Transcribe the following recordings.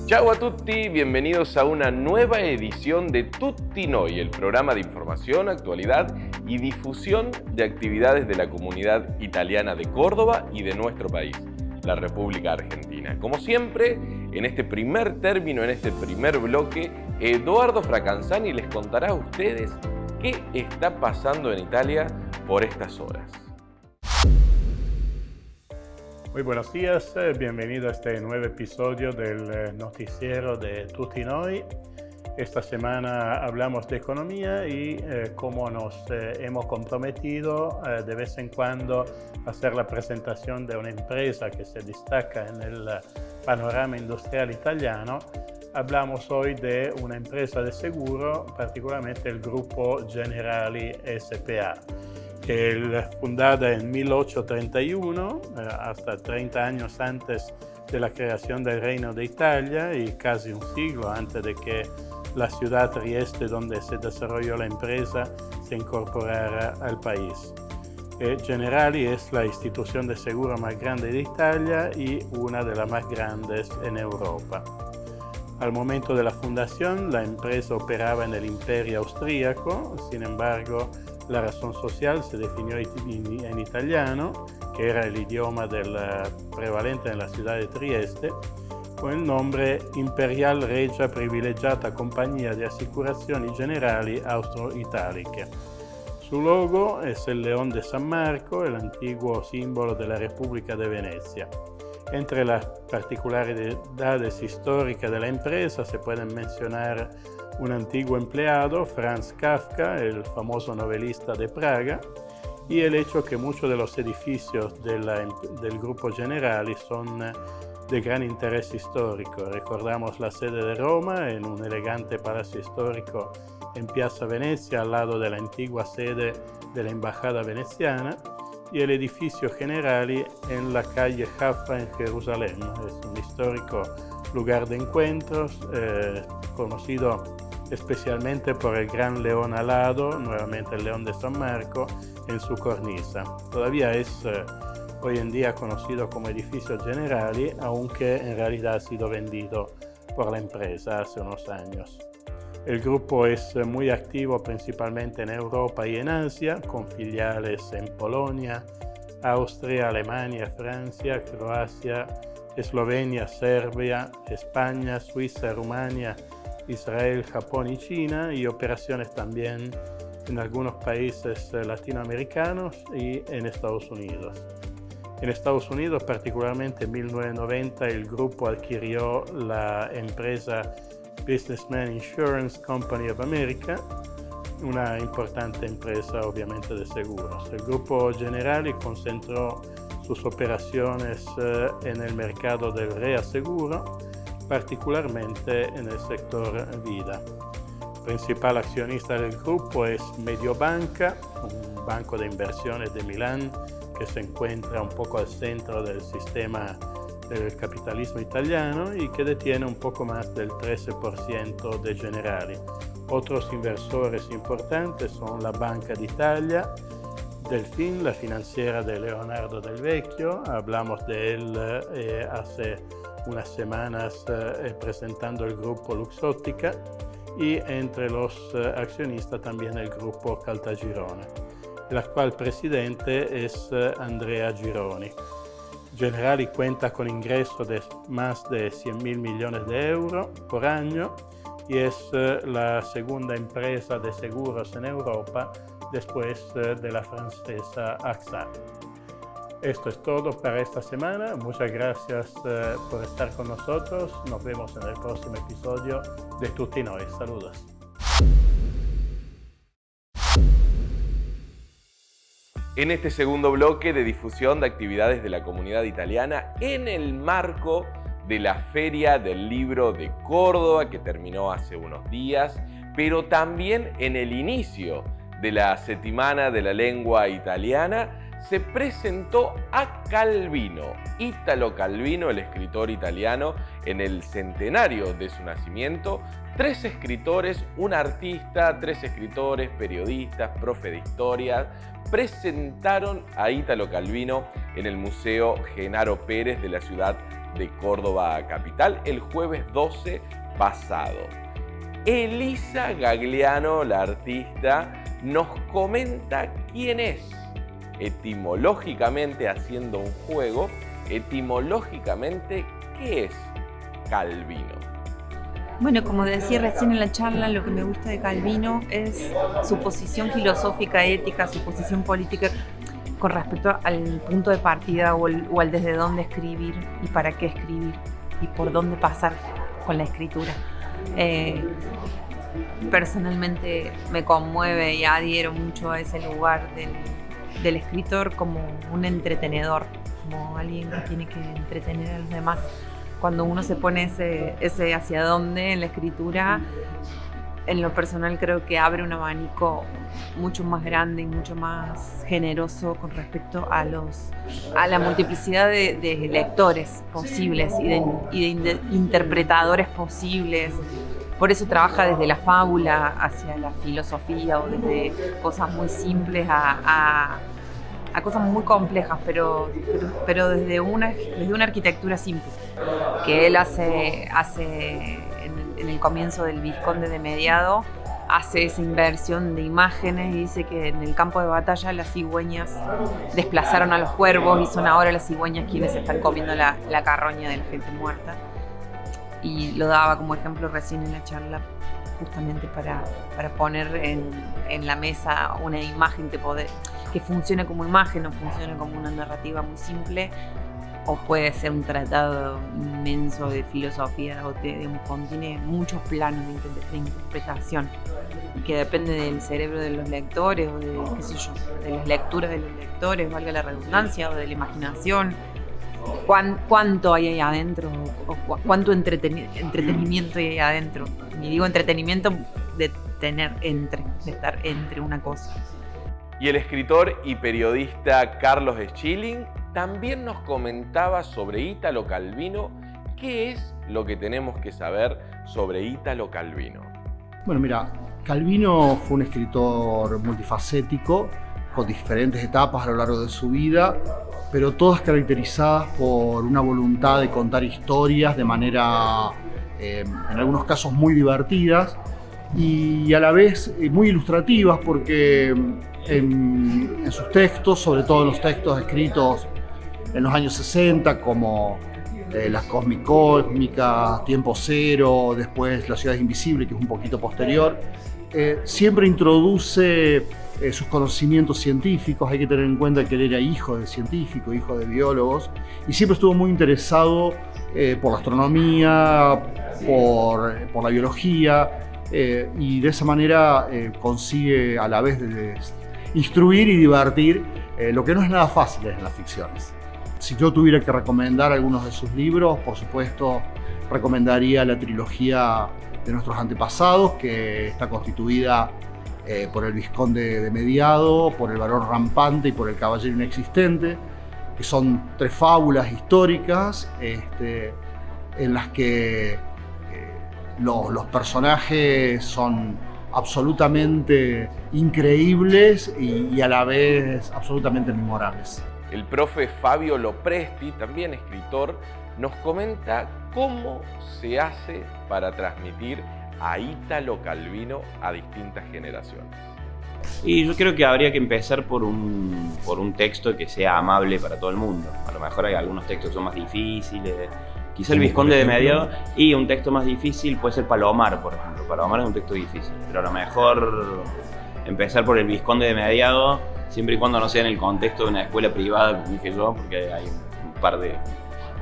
Ciao a tutti, bienvenidos a una nueva edición de Tutti Noi, el programa de información, actualidad y difusión de actividades de la comunidad italiana de Córdoba y de nuestro país, la República Argentina. Como siempre, en este primer término, en este primer bloque, Edoardo Fracanzani les contará a ustedes qué está pasando en Italia por estas horas. Muy buenos días, bienvenido a este nuevo episodio del noticiero de Tutti Noi. Esta semana hablamos de economía y cómo nos hemos comprometido de vez en cuando a hacer la presentación de una empresa que se destaca en el panorama industrial italiano. Hablamos hoy de una empresa de seguro, particularmente el Gruppo Generali SpA. Fundada en 1831, hasta 30 años antes de la creación del Reino de Italia y casi un siglo antes de que la ciudad Trieste, donde se desarrolló la empresa, se incorporara al país. Generali es la institución de seguro más grande de Italia y una de las más grandes en Europa. Al momento de la fundación, la empresa operaba en el Imperio Austríaco, sin embargo, la razón social se definió en italiano, que era el idioma prevalente en la ciudad de Trieste, con el nombre Imperial Regia Privilegiata Compagnia di Assicurazioni Generali Austro-Italiche. Su logo es el león de San Marco, el antiguo símbolo de la República de Venecia. Entre las particularidades históricas de la empresa se pueden mencionar un antiguo empleado, Franz Kafka, el famoso novelista de Praga, y el hecho que muchos de los edificios del Gruppo Generali son de gran interés histórico. Recordamos la sede de Roma en un elegante palacio histórico en Piazza Venezia, al lado de la antigua sede de la Embajada veneciana, y el edificio Generali en la calle Jaffa en Jerusalén. Es un histórico lugar de encuentros, conocido especialmente por el gran león alado, nuevamente el león de San Marco, en su cornisa. Todavía es hoy en día conocido como edificio Generali, aunque en realidad ha sido vendido por la empresa hace unos años. El grupo es muy activo principalmente en Europa y en Asia, con filiales en Polonia, Austria, Alemania, Francia, Croacia, Eslovenia, Serbia, España, Suiza, Rumania, Israel, Japón y China, y operaciones también en algunos países latinoamericanos y en Estados Unidos. En Estados Unidos, particularmente en 1990, el grupo adquirió la empresa Businessman Insurance Company of America, una importante empresa obviamente de seguros. El Gruppo Generali concentró sus operaciones en el mercado del reaseguro, particularmente en el sector vida. El principal accionista del grupo es Mediobanca, un banco de inversiones de Milán que se encuentra un poco al centro del sistema del capitalismo italiano y que detiene un poco más del 13% de Generali. Otros inversores importantes son la Banca d'Italia, Delfin, la financiera de Leonardo Del Vecchio, hablamos de él hace unas semanas presentando el grupo Luxottica, y entre los accionistas también el grupo Caltagirone, el actual presidente es Andrea Gironi. Generali cuenta con ingresos de más de 100.000 millones de euros por año y es la segunda empresa de seguros en Europa después de la francesa AXA. Esto es todo para esta semana. Muchas gracias por estar con nosotros. Nos vemos en el próximo episodio de Tutti Noi. Saludos. En este segundo bloque de difusión de actividades de la comunidad italiana en el marco de la Feria del Libro de Córdoba que terminó hace unos días, pero también en el inicio de la Settimana de la Lengua Italiana, se presentó a Calvino, Italo Calvino, el escritor italiano, en el centenario de su nacimiento. 3 escritores, un artista, 3 escritores, periodistas, profe de historia, presentaron a Italo Calvino en el Museo Genaro Pérez de la ciudad de Córdoba Capital el jueves 12 pasado. Elisa Gagliano, la artista, nos comenta quién es. Etimológicamente, haciendo un juego, etimológicamente, ¿qué es Calvino? Bueno, como decía recién en la charla, lo que me gusta de Calvino es su posición filosófica, ética, su posición política con respecto al punto de partida o al desde dónde escribir y para qué escribir y por dónde pasar con la escritura. Personalmente me conmueve y adhiero mucho a ese lugar del escritor como un entretenedor, como alguien que tiene que entretener a los demás. Cuando uno se pone ese hacia dónde en la escritura, en lo personal creo que abre un abanico mucho más grande y mucho más generoso con respecto a la multiplicidad de lectores posibles y de interpretadores posibles. Por eso trabaja desde la fábula hacia la filosofía o desde cosas muy simples a cosas muy complejas, pero desde una arquitectura simple, que él hace en el comienzo del Vizconde de Mediado, hace esa inversión de imágenes y dice que en el campo de batalla las cigüeñas desplazaron a los cuervos y son ahora las cigüeñas quienes están comiendo la carroña de la gente muerta. Y lo daba como ejemplo recién en la charla, justamente para poner en la mesa una imagen que funcione como imagen o funcione como una narrativa muy simple, o puede ser un tratado inmenso de filosofía, o contiene muchos planos de interpretación, y que depende del cerebro de los lectores, o de, qué sé yo, de las lecturas de los lectores, valga la redundancia, o de la imaginación. ¿Cuánto hay ahí adentro? O ¿cuánto entretenimiento hay ahí adentro? Y digo entretenimiento de estar entre una cosa. Y el escritor y periodista Carlos Schilling también nos comentaba sobre Italo Calvino. ¿Qué es lo que tenemos que saber sobre Italo Calvino? Bueno, mira, Calvino fue un escritor multifacético, con diferentes etapas a lo largo de su vida, pero todas caracterizadas por una voluntad de contar historias de manera, en algunos casos, muy divertidas y a la vez muy ilustrativas, porque en sus textos, sobre todo en los textos escritos en los años 60, como Las Cósmicas, Tiempo Cero, después Las Ciudades Invisibles, que es un poquito posterior, siempre introduce sus conocimientos científicos. Hay que tener en cuenta que él era hijo de científicos, hijo de biólogos, y siempre estuvo muy interesado por la astronomía, por la biología, y de esa manera consigue a la vez de instruir y divertir, lo que no es nada fácil en las ficciones. Si yo tuviera que recomendar algunos de sus libros, por supuesto, recomendaría la trilogía de nuestros antepasados, que está constituida por el Vizconde de Mediado, por el Barón Rampante y por el Caballero Inexistente, que son 3 fábulas históricas en las que los personajes son absolutamente increíbles y a la vez absolutamente memorables. El profe Fabio Lopresti, también escritor, nos comenta cómo se hace para transmitir a Italo Calvino a distintas generaciones. Y yo creo que habría que empezar por un texto que sea amable para todo el mundo. A lo mejor hay algunos textos que son más difíciles, quizá el Vizconde de Mediado, y un texto más difícil puede ser Palomar, por ejemplo. Palomar es un texto difícil, pero a lo mejor empezar por el Vizconde de Mediado, siempre y cuando no sea en el contexto de una escuela privada, como dije yo, porque hay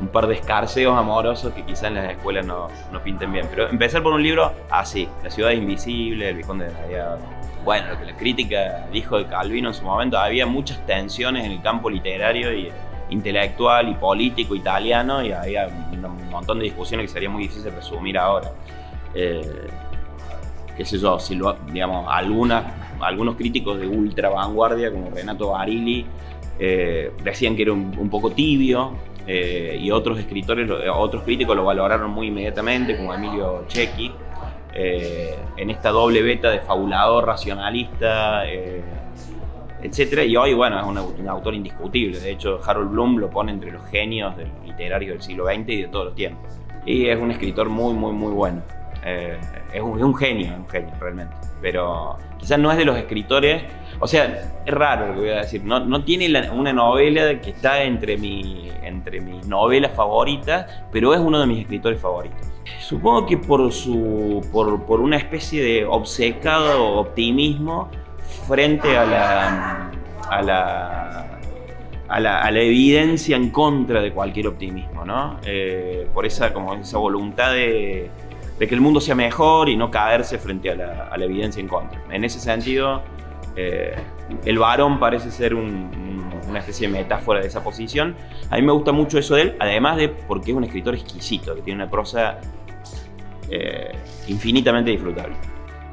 un par de escarceos amorosos que quizás en las escuelas no pinten bien. Pero empezar por un libro así, La Ciudad Invisible, el Vizconde de Mediado. Bueno, lo que la crítica dijo de Calvino en su momento, había muchas tensiones en el campo literario y intelectual y político italiano, y había un montón de discusiones que sería muy difícil resumir ahora. Qué sé yo, digamos, algunos críticos de ultra vanguardia, como Renato Barilli, decían que era un poco tibio, y otros críticos lo valoraron muy inmediatamente, como Emilio Cecchi, en esta doble beta de fabulador, racionalista, etcétera. Y hoy, bueno, es un autor indiscutible. De hecho, Harold Bloom lo pone entre los genios literarios del siglo XX y de todos los tiempos. Y es un escritor muy, muy, muy bueno. Es un genio realmente. Pero quizás no es de los escritores. O sea, es raro lo que voy a decir. No tiene una novela que está entre mis novelas favoritas, pero es uno de mis escritores favoritos. Supongo que por una especie de obcecado optimismo frente a la evidencia en contra de cualquier optimismo, ¿no? Por esa voluntad de que el mundo sea mejor y no caerse frente a la evidencia en contra. En ese sentido, el varón parece ser una especie de metáfora de esa posición. A mí me gusta mucho eso de él, además de porque es un escritor exquisito, que tiene una prosa infinitamente disfrutable.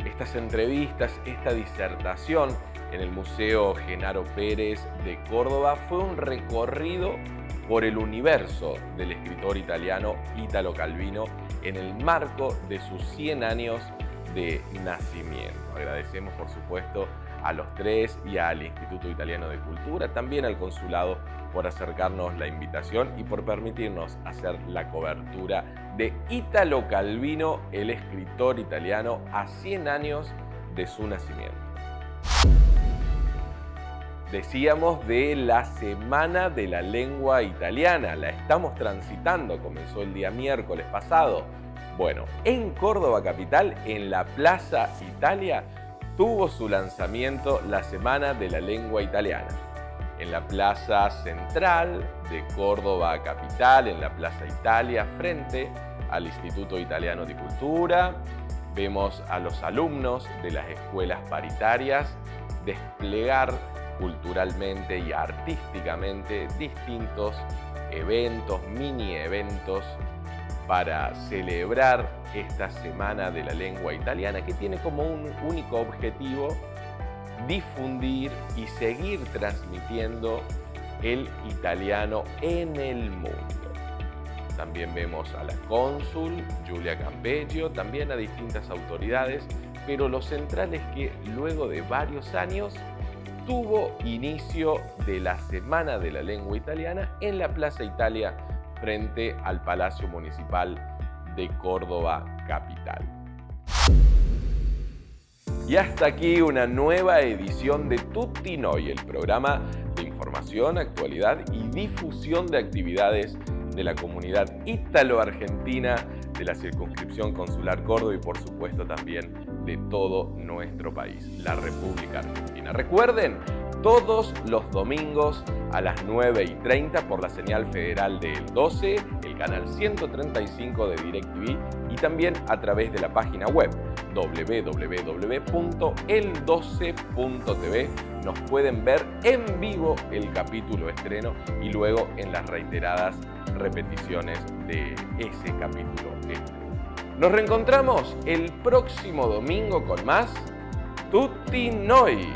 Estas entrevistas, esta disertación en el Museo Genaro Pérez de Córdoba fue un recorrido por el universo del escritor italiano Italo Calvino en el marco de sus 100 años de nacimiento. Agradecemos, por supuesto, a los tres y al Instituto Italiano de Cultura, también al Consulado, por acercarnos la invitación y por permitirnos hacer la cobertura de Italo Calvino, el escritor italiano, a 100 años de su nacimiento. Decíamos de la Semana de la Lengua Italiana, la estamos transitando, comenzó el día miércoles pasado. Bueno, en Córdoba capital, en la Plaza Italia, tuvo su lanzamiento la Semana de la Lengua Italiana. En la Plaza Central de Córdoba capital, en la Plaza Italia, frente al Instituto Italiano de Cultura, vemos a los alumnos de las escuelas paritarias desplegar culturalmente y artísticamente distintos eventos, mini eventos, para celebrar esta Semana de la Lengua Italiana, que tiene como un único objetivo difundir y seguir transmitiendo el italiano en el mundo. También vemos a la cónsul Giulia Campeggio, también a distintas autoridades, pero lo central es que luego de varios años tuvo inicio de la Semana de la Lengua Italiana en la Plaza Italia, frente al Palacio Municipal de Córdoba capital. Y hasta aquí una nueva edición de Tutti Noi, el programa de información, actualidad y difusión de actividades de la comunidad ítalo-argentina, de la circunscripción consular Córdoba y por supuesto también de todo nuestro país, la República Argentina. Recuerden, todos los domingos a las 9:30 por la señal federal del 12, el canal 135 de DirecTV y también a través de la página web www.el12.tv. Nos pueden ver en vivo el capítulo estreno y luego en las reiteradas repeticiones de ese capítulo estreno. Nos reencontramos el próximo domingo con más Tutti Noi.